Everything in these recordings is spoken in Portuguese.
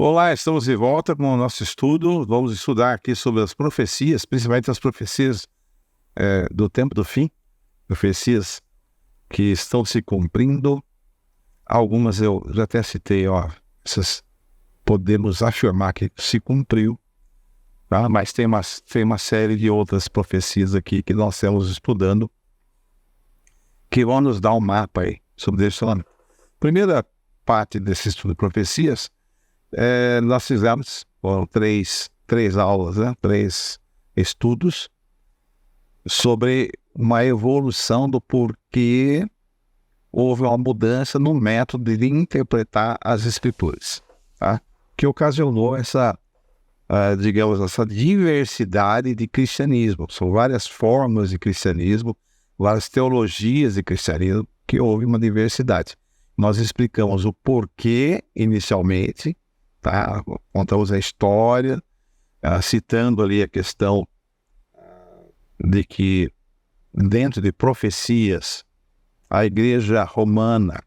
Olá, estamos de volta com o nosso estudo. Vamos estudar aqui sobre as profecias, principalmente as profecias do tempo do fim, profecias que estão se cumprindo. Algumas eu já até citei, essas podemos afirmar que se cumpriu, tá? Mas tem uma série de outras profecias aqui que nós estamos estudando, que vão nos dar um mapa aí sobre isso. Primeira parte desse estudo de profecias, nós fizemos três aulas, três estudos sobre uma evolução do porquê houve uma mudança no método de interpretar as escrituras, tá? Que ocasionou essa diversidade de cristianismo. São várias formas de cristianismo, várias teologias de cristianismo, que houve uma diversidade. Nós explicamos o porquê inicialmente, tá? Contamos a história, citando ali a questão de que dentro de profecias, a igreja romana,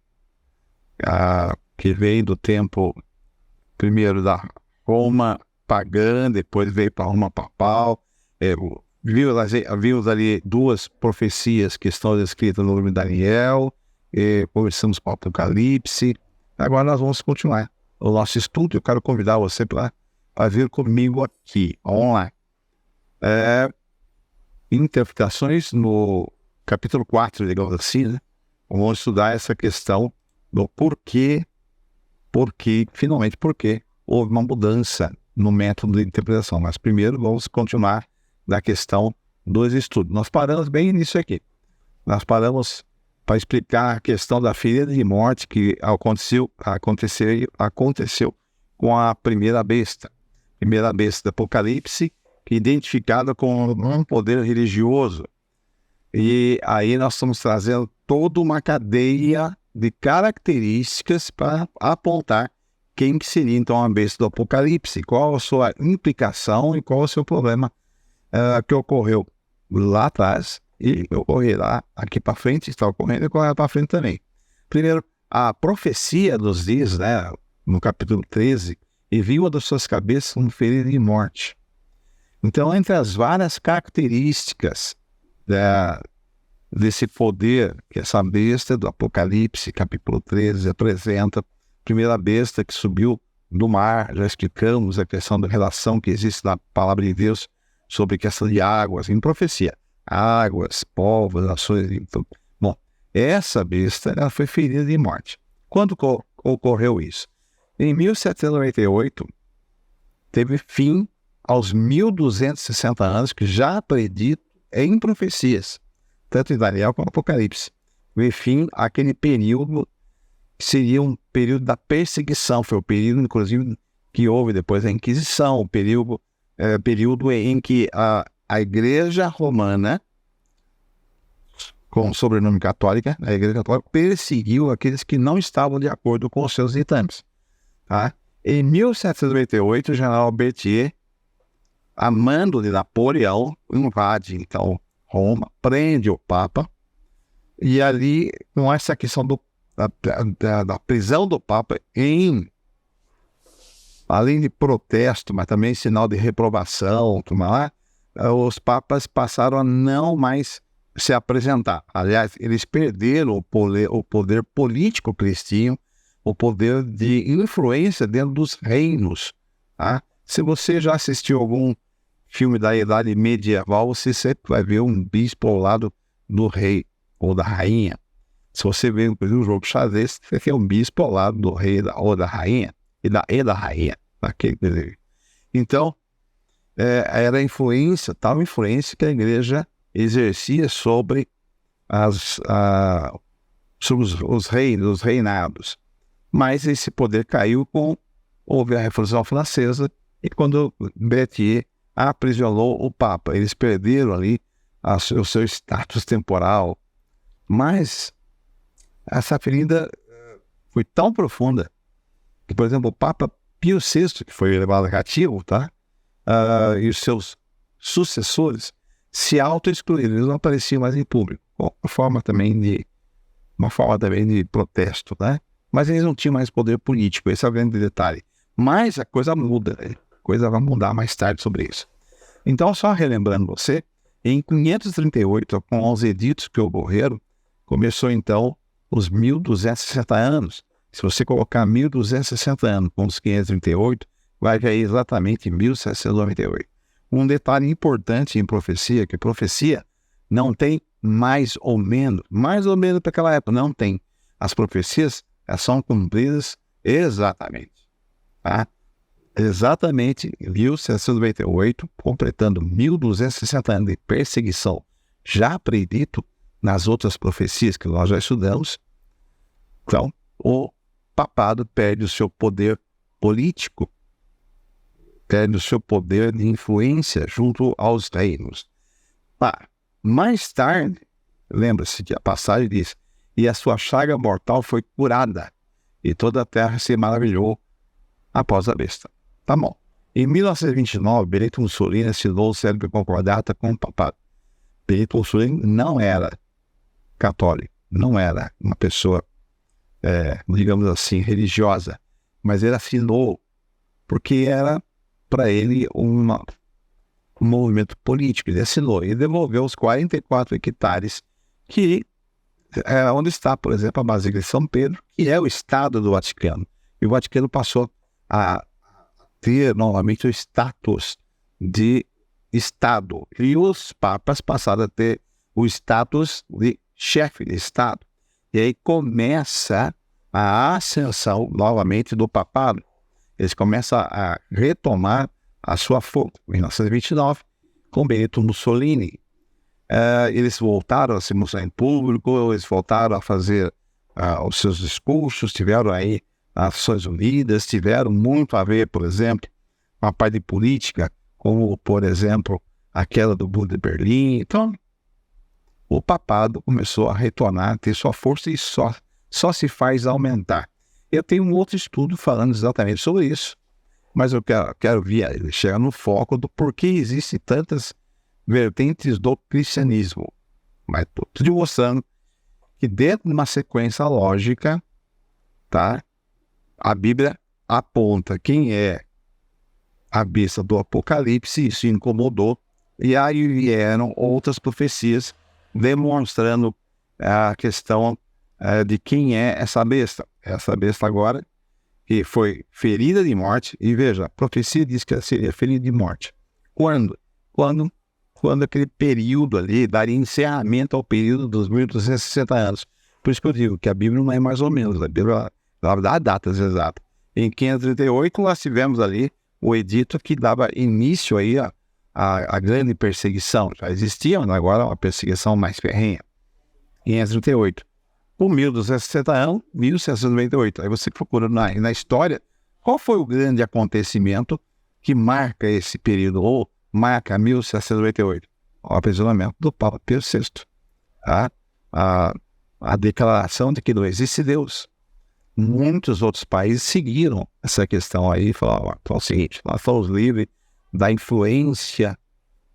que veio do tempo primeiro da Roma pagã, depois veio para a Roma papal, vimos ali duas profecias que estão descritas no livro de Daniel, conversamos com o Apocalipse. Agora nós vamos continuar o nosso estudo. Eu quero convidar você para vir comigo aqui, online. Interpretações no capítulo 4, digamos assim, né? Vamos estudar essa questão do porquê houve uma mudança no método de interpretação. Mas primeiro vamos continuar da questão dos estudos. Nós paramos bem nisso aqui. Nós paramos para explicar a questão da ferida de morte que aconteceu com a primeira besta do Apocalipse, que é identificada com um poder religioso. E aí nós estamos trazendo toda uma cadeia de características para apontar quem que seria então a besta do Apocalipse, qual a sua implicação e qual o seu problema que ocorreu lá atrás e ocorrerá aqui para frente, está ocorrendo e ocorrerá para frente também. Primeiro, a profecia nos diz, no capítulo 13, e viu uma das suas cabeças um ferida de morte. Então, entre as várias características desse poder que essa besta do Apocalipse, capítulo 13, apresenta, a primeira besta que subiu do mar, já explicamos a questão da relação que existe na palavra de Deus sobre a questão de águas, em profecia, águas, povos, nações. Então, bom, essa besta ela foi ferida de morte. Quando ocorreu isso? Em 1798, teve fim aos 1260 anos, que já predito em profecias, tanto em Daniel como no Apocalipse. Teve fim aquele período que seria um período da perseguição, foi o período, inclusive, que houve depois a Inquisição, o período em que a Igreja Romana, com o sobrenome católica, a Igreja Católica perseguiu aqueles que não estavam de acordo com os seus ditames. Tá? Em 1798, o general Berthier, a mando de Napoleão, invade então Roma, prende o Papa, e ali, com essa questão da prisão do Papa, além de protesto, mas também sinal de reprovação, os papas passaram a não mais se apresentar. Aliás, eles perderam o poder político que eles tinham, o poder de influência dentro dos reinos. Tá? Se você já assistiu algum filme da Idade Medieval, você sempre vai ver um bispo ao lado do rei ou da rainha. Se você vê, por exemplo, um jogo de xadrez, você tem um bispo ao lado do rei ou da rainha e da rainha. Então, era tal influência que a igreja exercia sobre os reinados. Mas esse poder caiu houve a Revolução Francesa, e quando Berthier aprisionou o Papa, eles perderam ali o seu status temporal. Mas essa ferida foi tão profunda que, por exemplo, o Papa Pio VI, que foi levado cativo, e os seus sucessores se auto-excluíram, eles não apareciam mais em público. Uma forma também de protesto, Mas eles não tinham mais poder político, esse é o grande detalhe. Mas a coisa muda, né? A coisa vai mudar mais tarde sobre isso. Então, só relembrando você, em 538, com os editos que ocorreram, começou então os 1260 anos. Se você colocar 1260 anos com os 538, vai cair exatamente em 1798. Um detalhe importante em profecia, que profecia não tem mais ou menos para aquela época, não tem. As profecias são cumpridas exatamente, tá? Exatamente em 1798, completando 1260 anos de perseguição, já predito nas outras profecias que nós já estudamos. Então, o papado perde o seu poder político, perde o seu poder de influência junto aos reinos. Mais tarde, lembra-se que a passagem diz, e a sua chaga mortal foi curada, e toda a terra se maravilhou após a besta. Tá bom. Em 1929, Benito Mussolini assinou o célebre concordata com o papado. Benito Mussolini não era católico, não era uma pessoa, digamos assim, religiosa, mas ele assinou porque era, para ele, um movimento político. Ele assinou e devolveu os 44 hectares que é onde está, por exemplo, a Basílica de São Pedro, que é o Estado do Vaticano. E o Vaticano passou a ter novamente o status de Estado. E os papas passaram a ter o status de chefe de Estado. E aí começa a ascensão novamente do papado. Eles começam a retomar a sua força. Em 1929, com Benito Mussolini. Eles voltaram a se mostrar em público, eles voltaram a fazer os seus discursos, tiveram aí as Nações Unidas, tiveram muito a ver, por exemplo, com a parte de política, como, por exemplo, aquela do Muro de Berlim. Então, o papado começou a retornar, ter sua força e só se faz aumentar. Eu tenho um outro estudo falando exatamente sobre isso, mas eu quero chegar no foco do porquê existem tantas vertentes do cristianismo. Mas estou te mostrando que dentro de uma sequência lógica, tá? A Bíblia aponta quem é a besta do Apocalipse, isso incomodou, e aí vieram outras profecias demonstrando a questão de quem é essa besta. Essa besta agora, que foi ferida de morte, e veja, a profecia diz que ela seria ferida de morte. Quando aquele período ali daria encerramento ao período dos 1260 anos. Por isso que eu digo que a Bíblia não é mais ou menos, a Bíblia dá datas exatas. Em 538 nós tivemos ali o edito que dava início aí a grande perseguição. Já existia, mas agora uma perseguição mais ferrenha. Em 538. Por 1260 anos, 1798. Aí você procura na história qual foi o grande acontecimento que marca esse período, ou marca 1798. O aprisionamento do Papa Pio VI. Tá? A declaração de que não existe Deus. Muitos outros países seguiram essa questão aí e falaram o seguinte, nós somos livres da influência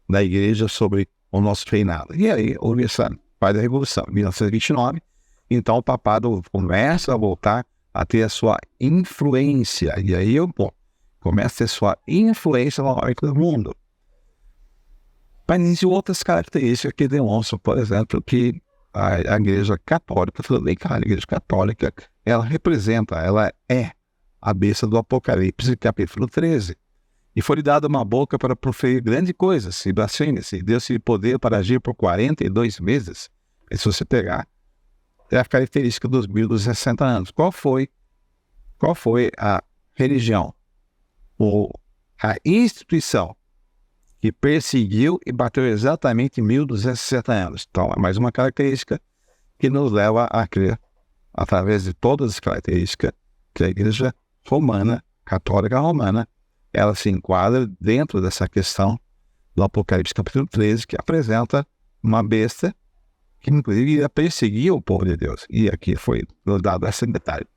da igreja sobre o nosso reinado. E aí houve essa parte da Revolução, em 1929, então o papado começa a voltar a ter a sua influência, e aí começa a ter sua influência no mundo. Mas existem outras características que demonstram, por exemplo, que a Igreja Católica, a Igreja Católica, ela é a besta do Apocalipse, capítulo 13. E foi-lhe dada uma boca para proferir grandes coisas, e blasfêmias, e deu-se poder para agir por 42 meses. E se você pegar, é a característica dos 1260 anos. Qual foi a religião, ou a instituição que perseguiu e bateu exatamente em 1260 anos? Então, é mais uma característica que nos leva a crer, através de todas as características, que a Igreja Romana, Católica Romana, ela se enquadra dentro dessa questão do Apocalipse capítulo 13, que apresenta uma besta que inclusive ia perseguir o povo de Deus. E aqui foi dado esse detalhe.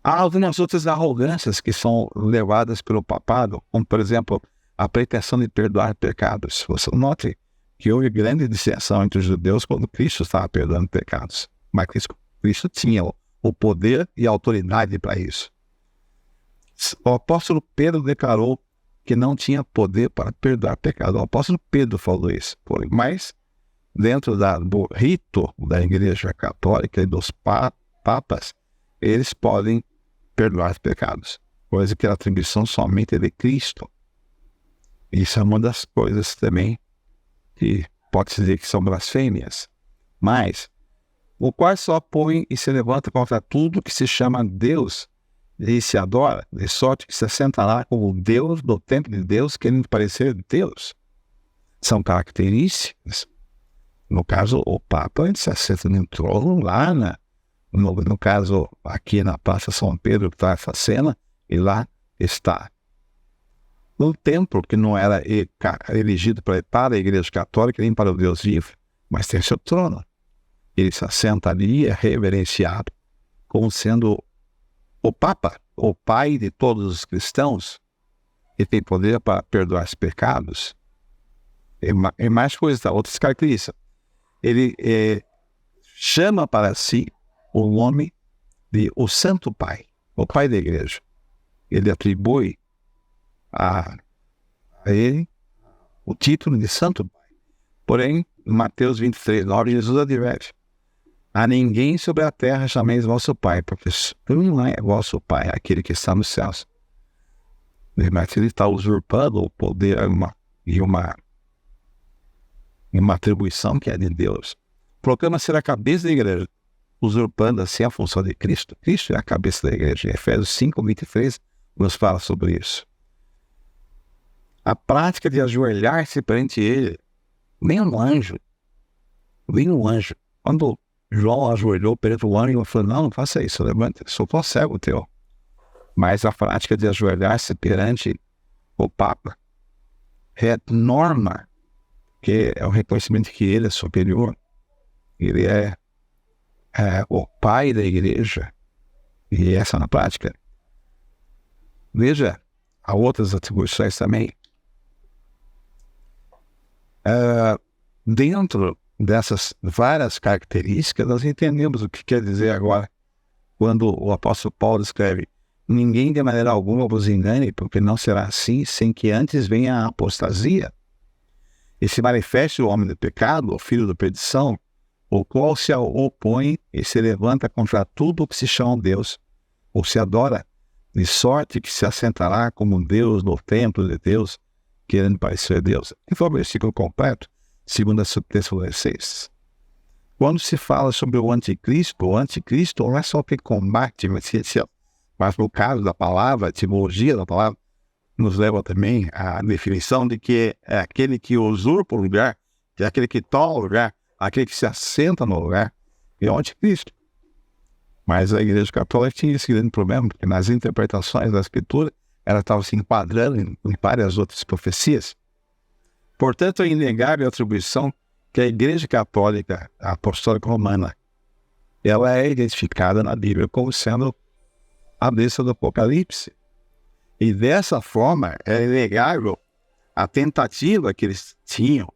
Há algumas outras arrogâncias que são levadas pelo papado, como por exemplo, a pretensão de perdoar pecados. Você note que houve grande dissensão entre os judeus quando Cristo estava perdoando pecados. Mas Cristo tinha o poder e a autoridade para isso. O apóstolo Pedro declarou que não tinha poder para perdoar pecado. O apóstolo Pedro falou isso. Mas, dentro do rito da Igreja Católica e dos papas, eles podem perdoar os pecados, coisa que é atribuição somente de Cristo. Isso é uma das coisas também que pode-se dizer que são blasfêmias. Mas, o qual só põe e se levanta contra tudo que se chama Deus e se adora, de sorte que se assenta lá como Deus do templo de Deus, querendo parecer Deus. São características. No caso, o Papa ele se assenta no trono lá, no caso, aqui na Praça São Pedro, está essa cena, e lá está. No templo, que não era elegido para a Igreja Católica, nem para o Deus vivo, mas tem seu trono. Ele se assenta ali e é reverenciado como sendo o Papa, o Pai de todos os cristãos, e tem poder para perdoar os pecados. E mais coisas, outras características. Ele chama para si o nome de o Santo Pai, o Pai da Igreja. Ele atribui a ele o título de Santo Pai. Porém, em Mateus 23, 9, Jesus adverte: a ninguém sobre a terra chameis vosso Pai, porque não é vosso Pai, aquele que está nos céus. Mas ele está usurpando o poder e uma atribuição que é de Deus. Proclama ser a cabeça da igreja, usurpando assim a função de Cristo. Cristo é a cabeça da igreja. Efésios 5, 23 nos fala sobre isso. A prática de ajoelhar-se perante ele, nem um anjo. Quando João ajoelhou perante o anjo, ele falou: não faça isso, levanta, sou cego teu. Mas a prática de ajoelhar-se perante o Papa é norma, que é o reconhecimento que ele é superior. Ele é o Pai da igreja. E essa é a prática. Veja, há outras atribuições também. Dentro dessas várias características, nós entendemos o que quer dizer agora quando o apóstolo Paulo escreve: ninguém de maneira alguma vos engane, porque não será assim, sem que antes venha a apostasia e se manifeste o homem do pecado, o filho da perdição, o qual se opõe e se levanta contra tudo o que se chama Deus, ou se adora, de sorte que se assentará como Deus no templo de Deus, querendo parecer Deus. E foi o versículo completo, 2 Tessalonicenses. Quando se fala sobre o anticristo não é só que combate, mas no caso da palavra, a etimologia da palavra, nos leva também à definição de que é aquele que usurpa o lugar, que é aquele que toma o lugar, aquele que se assenta no lugar, é o anticristo. Mas a Igreja Católica tinha esse grande problema, porque nas interpretações da Escritura, ela estava se enquadrando em várias outras profecias. Portanto, é inegável a atribuição que a Igreja Católica, a Apostólica Romana, ela é identificada na Bíblia como sendo a besta do Apocalipse. E dessa forma, é inegável a tentativa que eles tinham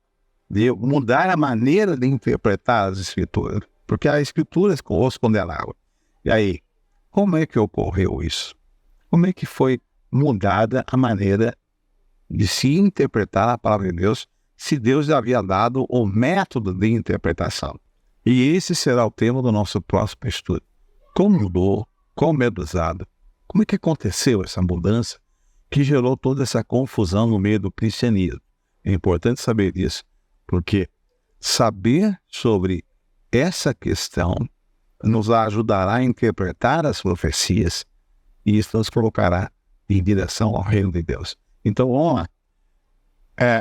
de mudar a maneira de interpretar as Escrituras, porque as Escrituras os condenavam. E aí, como é que ocorreu isso? Como é que foi mudada a maneira de se interpretar a palavra de Deus, se Deus já havia dado o método de interpretação? E esse será o tema do nosso próximo estudo. Como mudou? Como é usado? Como é que aconteceu essa mudança que gerou toda essa confusão no meio do cristianismo? É importante saber disso, porque saber sobre essa questão nos ajudará a interpretar as profecias e isso nos colocará em direção ao reino de Deus. Então, vamos lá.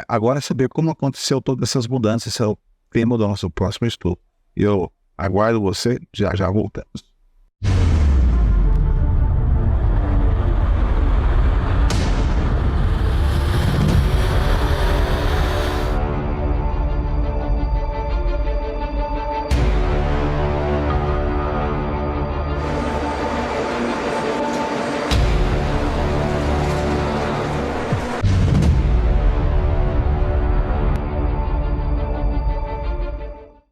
Agora saber como aconteceu todas essas mudanças é o tema do nosso próximo estudo. Eu aguardo você, já voltamos.